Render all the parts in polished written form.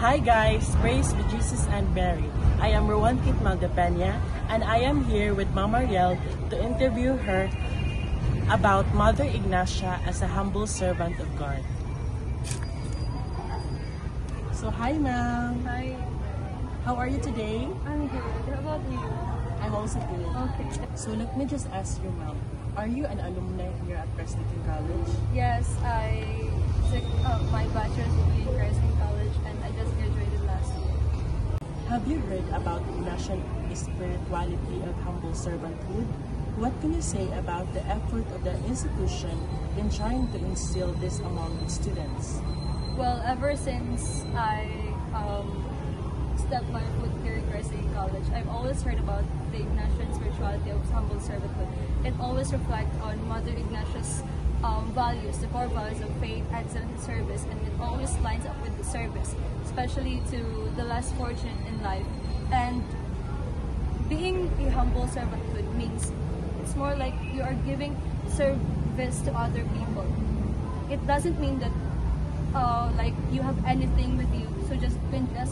Hi guys, praise be Jesus and Mary. I am Rowan Kit Magdapena and I am here with Mama Riel to interview her about Mother Ignacia as a humble servant of God. So hi ma'am. Hi. How are you today? I'm good. How about you? I'm also good. Okay. So let me just ask you ma'am, are you an alumni here at Presbyterian College? Yes, I took my bachelor's degree in Crescent College and I just graduated last year. Have you heard about Ignatian spirituality of humble servanthood? What can you say about the effort of the institution in trying to instill this among its students? Well, ever since I stepped my foot here in Crescent College, I've always heard about the Ignatian spirituality of humble servanthood. It always reflects on Mother Ignacia's values, the core values of faith, excellence, and service, and it always lines up with the service, especially to the less fortunate in life. And being a humble servanthood means it's more like you are giving service to other people. It doesn't mean that like you have anything with you, so just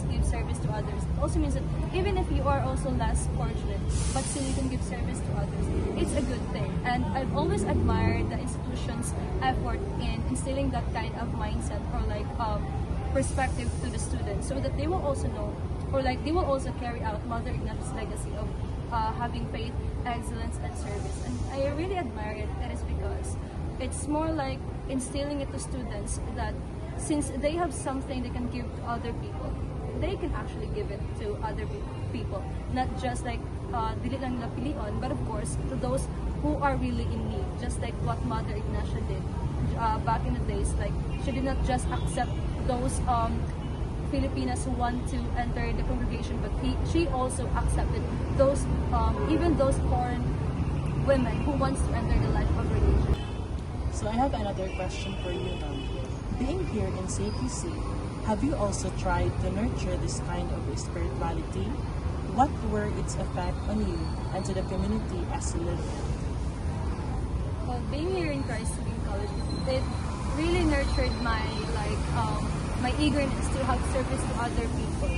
give service to others. It also means that even if you are also less fortunate, but still you can give service to others, it's a good thing. And I've always admired the institution's effort in instilling that kind of mindset or like perspective to the students, so that they will also know, or like they will also carry out Mother Ignacia's legacy of having faith, excellence, and service. And I really admire it. That is because it's more like instilling it to students that since they have something they can give to other people, they can actually give it to other people. Not just like dili lang nila pilion, but of course to those who are really in need. Just like what Mother Ignacia did back in the days. Like she did not just accept those Filipinas who want to enter the congregation, but she also accepted those even those foreign women who wants to enter the life of religion. So I have another question for you ma'am. Being here in CPC, have you also tried to nurture this kind of spirituality? What were its effect on you and to the community as you live in? Well, being here in Christ College, it really nurtured my my eagerness to have service to other people.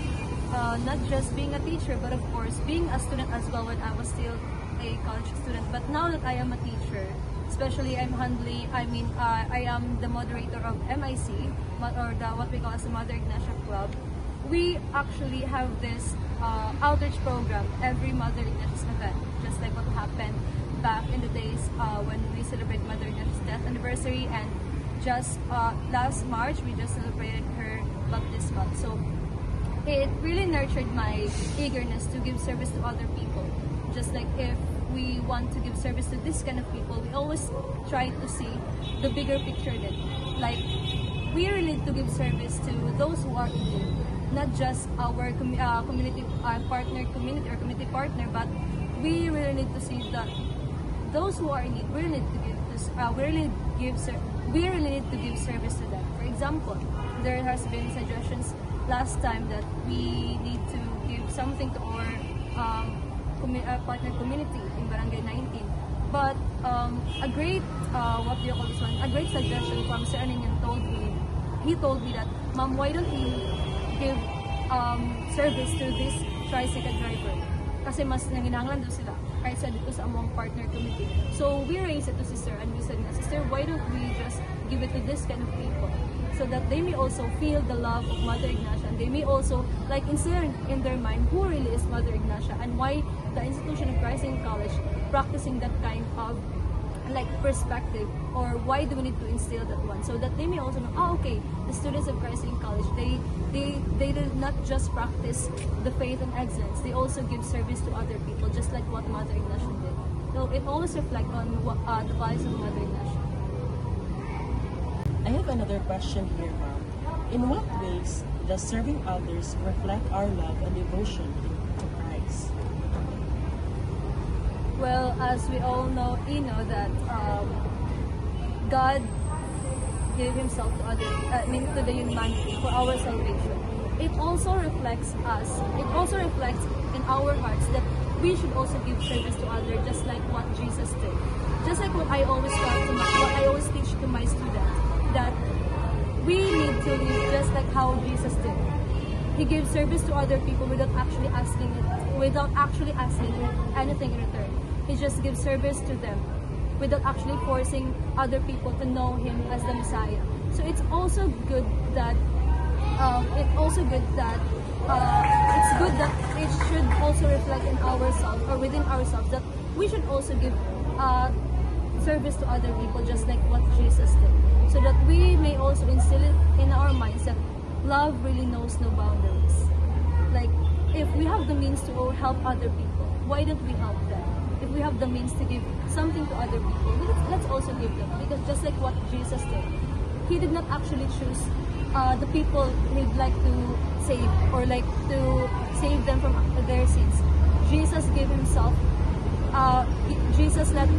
Not just being a teacher, but of course being a student as well when I was still a college student. But now that I am a teacher, especially I am the moderator of MIC, or what we call as the Mother Ignacia Club. We actually have this outreach program every Mother Ignacia's event, just like what happened back in the days when we celebrate Mother Ignacia's death anniversary, and just last March we just celebrated her baptismal. So it really nurtured my eagerness to give service to other people. Just like if we want to give service to this kind of people, we always try to see the bigger picture then. Like, we really need to give service to those who are in need, not just our community partner, but we really need to see that those who are in need, we really need to give this, we really need to give service to them. For example, there has been suggestions last time that we need to give something to our partner community in Barangay 19. But a great a great suggestion from Sir Aninyan told me that, Ma'am, why don't you give service to this tricycle driver? Kasi mas nanginahanglan doon sila kahit sa dito sa among partner committee. So we raised it to Sister and we said, Sister, why don't we just give it to this kind of people, so that they may also feel the love of Mother Ignacia, and they may also like instill in their mind who really is Mother Ignacia and why the institution of Christ College practicing that kind of like perspective, or why do we need to instill that one, so that they may also know, okay, the students of Christ College, they did not just practice the faith and excellence, they also give service to other people, just like what Mother Ignacia did. So it always reflects on the values of Mother Ignacia. I have another question here, ma'am. In what ways does serving others reflect our love and devotion to Christ? Well, as we all know, that God gave Himself to to the humanity for our salvation. It also reflects us. It also reflects in our hearts that we should also give service to others, just like what Jesus did. Just like what I always teach to my students, that we need to live just like how Jesus did. He gives service to other people without actually asking anything in return. He just gives service to them without actually forcing other people to know him as the Messiah. So it's also good that it's good that it should also reflect in ourselves or within ourselves that we should also give service to other people just like what Jesus did, so that we may also instill it in our minds that love really knows no boundaries. Like, if we have the means to help other people, why don't we help them? If we have the means to give something to other people, let's also give them. Because just like what Jesus did, he did not actually choose the people he'd like to save or like to save them from their sins. Jesus gave himself. Jesus let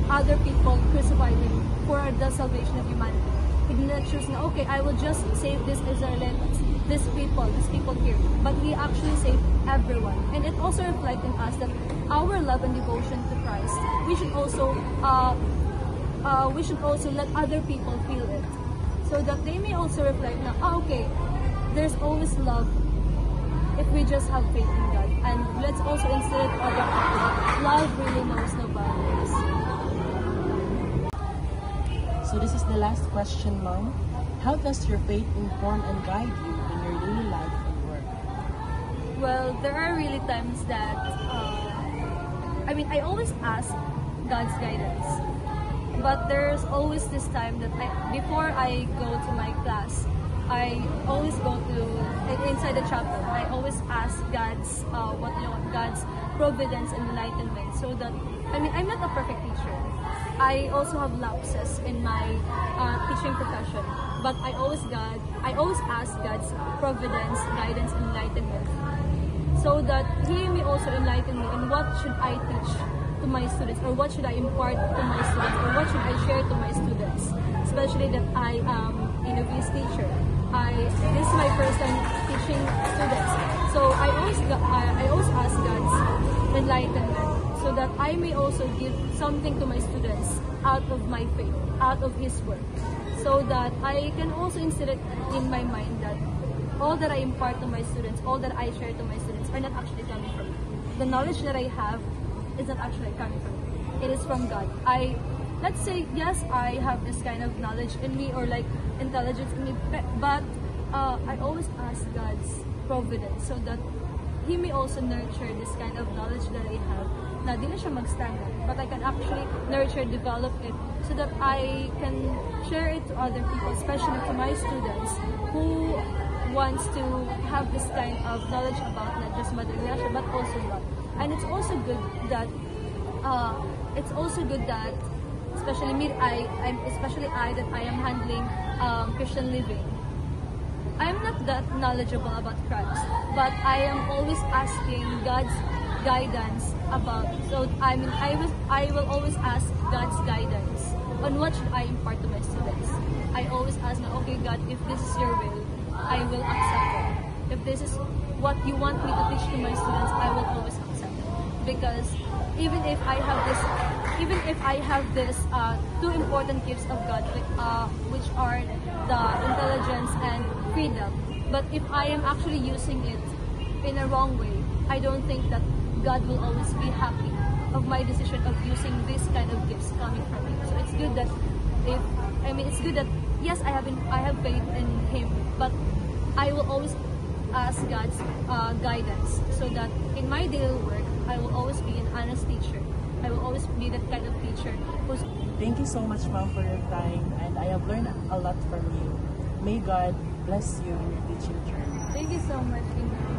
other people crucify him for the salvation of humanity. He did not choose, okay, I will just save these Israelites, these people here. But he actually saved everyone. And it also reflects in us that our love and devotion to Christ, we should also let other people feel it, so that they may also reflect na, okay, there's always love if we just have faith in God. And let's also instill it to other people. Love really knows no boundaries. So this is the last question, Mom. How does your faith inform and guide you in your daily life and work? Well, there are really times that, I always ask God's guidance. But there's always this time that before I go to my class, I always go to inside the chapel. I always ask God's God's providence and enlightenment, so that I'm not a perfect teacher. I also have lapses in my teaching profession, but I always ask God's providence, guidance, and enlightenment, so that He may also enlighten me in what should I teach to my students, or what should I impart to my students, or what should I share to my students, especially that I am a novice teacher. This is my first time teaching students, so I always ask God's enlightenment, so that I may also give something to my students out of my faith, out of His word, so that I can also instill it in my mind that all that I impart to my students, all that I share to my students are not actually coming from me. The knowledge that I have is not actually coming from me. It is from God. Let's say, yes, I have this kind of knowledge in me, or like intelligence in me, but I always ask God's providence, so that He may also nurture this kind of knowledge that I have, na di na siya mag-stagnant, but I can actually nurture, develop it, so that I can share it to other people, especially to my students who wants to have this kind of knowledge about not just Mother Ignacia, but also love. And it's also good that especially me, especially I that I am handling Christian living. I'm not that knowledgeable about Christ, but I am always asking God's guidance about. So I will always ask God's guidance on what should I impart to my students. I always ask, okay, God, if this is Your will, I will accept it. If this is what You want me to teach to my students, I will always accept it. Because even if I have this two important gifts of God, which are the intelligence and freedom, but if I am actually using it in a wrong way, I don't think that God will always be happy of my decision of using this kind of gifts coming from Him. So it's good that yes, I have faith in Him, but I will always ask God's guidance, so that in my daily work, I will always be an honest teacher. I will always be that kind of teacher who's... Thank you so much, Mom, for your time, and I have learned a lot from you. May God bless you in your teaching journey. Thank you so much, Ina.